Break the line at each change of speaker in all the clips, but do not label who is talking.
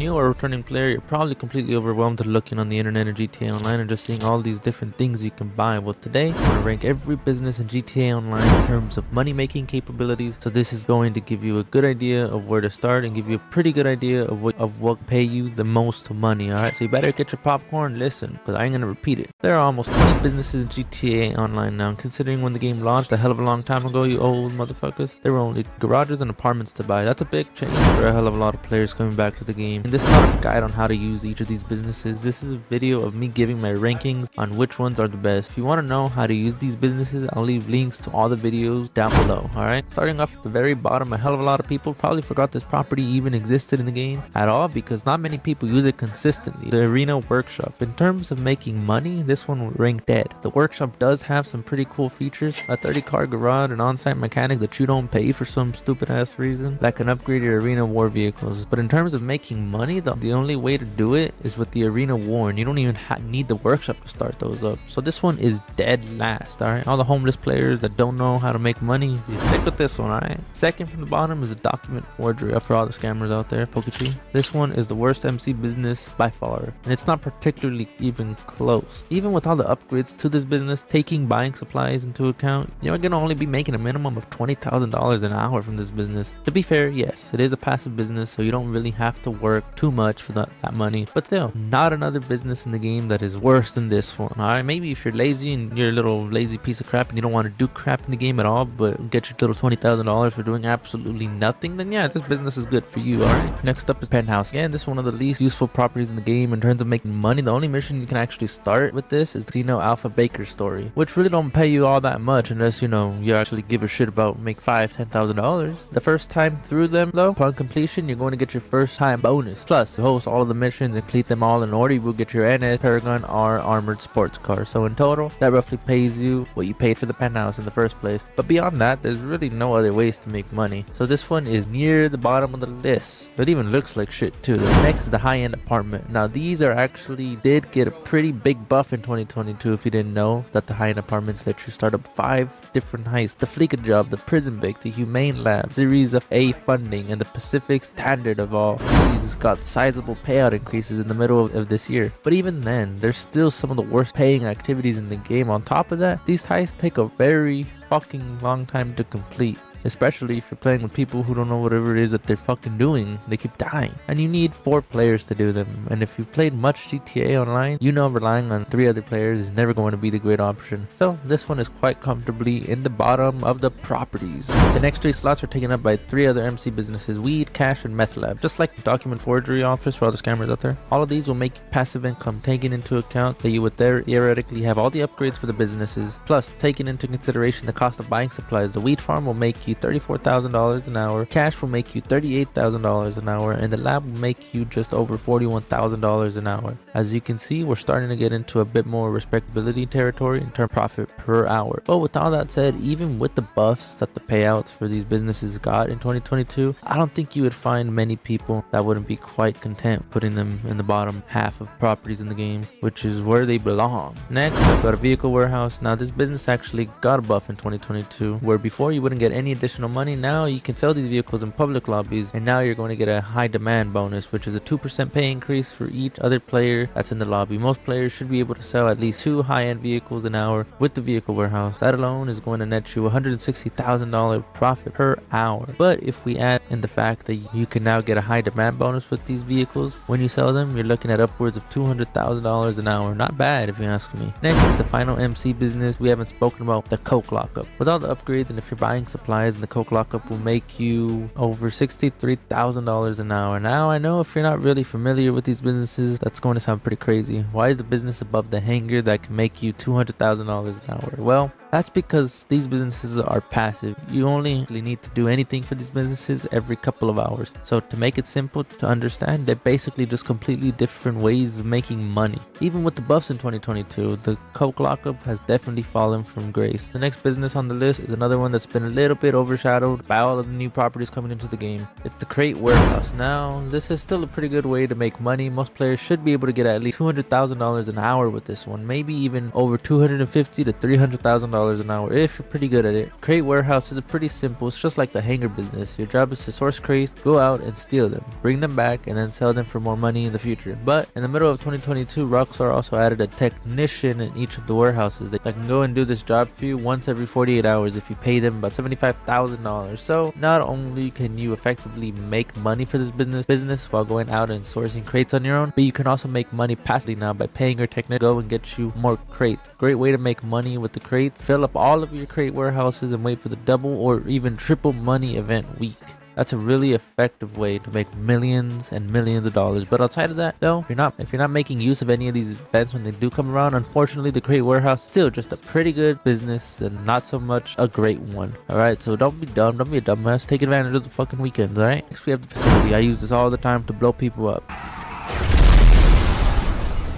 new or returning player, you're probably completely overwhelmed looking on the internet in GTA Online and just seeing all these different things you can buy. Well, today I'm going to rank every business in GTA Online in terms of money making capabilities. So this is going to give you a good idea of where to start and give you a pretty good idea of what pay you the most money. Alright, so you better get your popcorn, listen, because I ain't going to repeat it. There are almost 20 businesses in GTA Online now. Considering when the game launched a hell of a long time ago, you old motherfuckers, there were only garages and apartments to buy. That's a big change for a hell of a lot of players coming back to the game. And this is not a guide on how to use each of these businesses. This is a video of me giving my rankings on which ones are the best. If you want to know how to use these businesses, I'll leave links to all the videos down below. Alright, starting off at the very bottom, a hell of a lot of people probably forgot this property even existed in the game at all because not many people use it consistently. The Arena Workshop. In terms of making money, this one will rank dead. The workshop does have some pretty cool features, a 30-car garage, an on-site mechanic that you don't pay for some stupid ass reason that can upgrade your Arena War vehicles. But in terms of making money, the only way to do it is with the Arena War, and you don't even need the workshop to start those up. So this one is dead last. Alright, all the homeless players that don't know how to make money, you stick with this one. Alright, second from the bottom is a document forgery for all the scammers out there. Pokemon. This one is the worst MC business by far, and it's not particularly even close. Even with all the upgrades to this business, taking buying supplies into account, you're gonna only be making a minimum of $20,000 an hour from this business. To be fair, yes, it is a passive business, so you don't really have to work too much for that money, but still, not another business in the game that is worse than this one. Alright, maybe if you're lazy and you're a little lazy piece of crap and you don't want to do crap in the game at all, but get your little $20,000 for doing absolutely nothing, then yeah, this business is good for you. Alright, next up is Penthouse. Again, this is one of the least useful properties in the game in terms of making money. The only mission you can actually start with this is Alpha Baker's story, which really don't pay you all that much unless you actually give a shit about make $5,000-$10,000. The first time through them though, upon completion, you're going to get your first time bonus. Plus, to host all of the missions and complete them all in order, you will get your NS Paragon R armored sports car. So in total, that roughly pays you what you paid for the penthouse in the first place. But beyond that, there's really no other ways to make money. So this one is near the bottom of the list. It even looks like shit too. The next is the high-end apartment. Now these are actually did get a pretty big buff in 2022 if you didn't know that the high-end apartments let you start up 5 different heists: the Fleeka Job, the Prison Bake, the Humane Lab, Series of A funding, and the Pacific Standard of all. These got sizable payout increases in the middle of this year. But even then, there's still some of the worst paying activities in the game. On top of that, these heists take a very fucking long time to complete. Especially if you're playing with people who don't know whatever it is that they're fucking doing. They keep dying. And you need 4 players to do them. And if you've played much GTA Online, you know relying on 3 other players is never going to be the great option. So this one is quite comfortably in the bottom of the properties. The next 3 slots are taken up by 3 other MC businesses: Weed, Cash, and Meth Lab. Just like the Document Forgery Office for all the scammers out there. All of these will make passive income, taking into account that you would theoretically have all the upgrades for the businesses. Plus, taking into consideration the cost of buying supplies, the Weed Farm will make you $34,000 an hour, Cash will make you $38,000 an hour, and the Lab will make you just over $41,000 an hour. As you can see, we're starting to get into a bit more respectability territory in terms of profit per hour. But with all that said, even with the buffs that the payouts for these businesses got in 2022, I don't think you would find many people that wouldn't be quite content putting them in the bottom half of properties in the game, which is where they belong. Next, I've got a Vehicle Warehouse. Now this business actually got a buff in 2022, where before you wouldn't get any additional money. Now you can sell these vehicles in public lobbies, and now you're going to get a high demand bonus, which is a 2% pay increase for each other player that's in the lobby. Most players should be able to sell at least 2 high-end vehicles an hour with the Vehicle Warehouse. That alone is going to net you $160,000 profit per hour. But if we add in the fact that you can now get a high demand bonus with these vehicles when you sell them, you're looking at upwards of $200,000 an hour. Not bad if you ask me. Next is the final MC business. We haven't spoken about the Coke Lockup. With all the upgrades, and if you're buying supplies, and the Coke Lockup will make you over $63,000 an hour. Now I know if you're not really familiar with these businesses, that's going to sound pretty crazy. Why is the business above the hangar that can make you $200,000 an hour? Well, that's because these businesses are passive. You only need to do anything for these businesses every couple of hours. So to make it simple to understand, they're basically just completely different ways of making money. Even with the buffs in 2022, the Coke Lockup has definitely fallen from grace. The next business on the list is another one that's been a little bit overshadowed by all of the new properties coming into the game. It's the Crate Warehouse. Now, this is still a pretty good way to make money. Most players should be able to get at least $200,000 an hour with this one. Maybe even over $250,000 to $300,000 $10 an hour if you're pretty good at it. Crate warehouse is pretty simple. It's just like the hanger business. Your job is to source crates, go out and steal them, bring them back, and then sell them for more money in the future. But in the middle of 2022, Rockstar also added a technician in each of the warehouses that can go and do this job for you once every 48 hours if you pay them about $75,000. So not only can you effectively make money for this business while going out and sourcing crates on your own, but you can also make money passively now by paying your technician to go and get you more crates. Great way to make money with the crates. Fill up all of your crate warehouses and wait for the double or even triple money event week. That's a really effective way to make millions and millions of dollars. But outside of that, though, if you're not making use of any of these events when they do come around, unfortunately, the crate warehouse is still just a pretty good business and not so much a great one. All right, so don't be dumb, don't be a dumbass. Take advantage of the fucking weekends. All right. Next, we have the facility. I use this all the time to blow people up.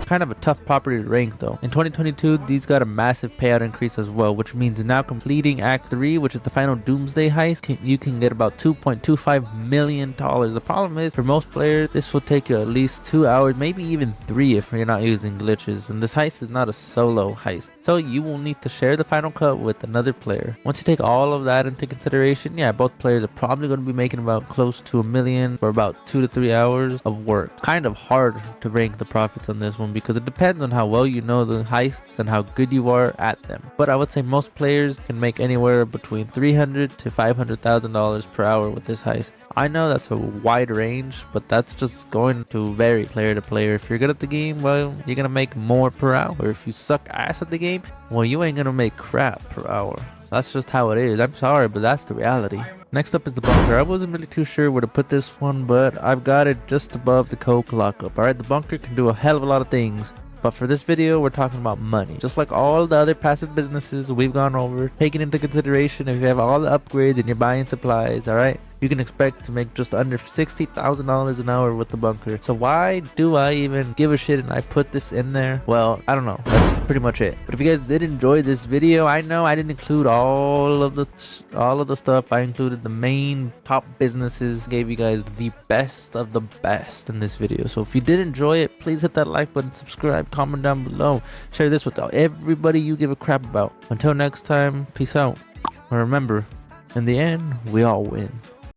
Kind of a tough property to rank though. In 2022, these got a massive payout increase as well, which means now completing Act 3, which is the final Doomsday heist, you can get about $2.25 million. The problem is, for most players, this will take you at least 2 hours, maybe even 3 if you're not using glitches. And this heist is not a solo heist, so you will need to share the final cut with another player. Once you take all of that into consideration, yeah, both players are probably going to be making about close to $1 million for about 2 to 3 hours of work. Kind of hard to rank the profits on this one because it depends on how well you know the heists and how good you are at them. But I would say most players can make anywhere between $300,000 to $500,000 per hour with this heist. I know that's a wide range, but that's just going to vary player to player. If you're good at the game, well, you're gonna make more per hour. If you suck ass at the game, well, you ain't gonna make crap per hour. That's just how it is. I'm sorry, but that's the reality. Next up is the bunker. I wasn't really too sure where to put this one, but I've got it just above the coke lockup. Alright, the bunker can do a hell of a lot of things, but for this video, we're talking about money. Just like all the other passive businesses we've gone over, taking into consideration if you have all the upgrades and you're buying supplies, alright, you can expect to make just under $60,000 an hour with the bunker. So why do I even give a shit and I put this in there? Well, I don't know. That's pretty much it. But if you guys did enjoy this video, I know I didn't include all of the stuff. I included the main top businesses, gave you guys the best of the best in this video. So if you did enjoy it, please hit that like button, subscribe, comment down below, share this with everybody you give a crap about. Until next time, peace out. And remember, in the end, we all win.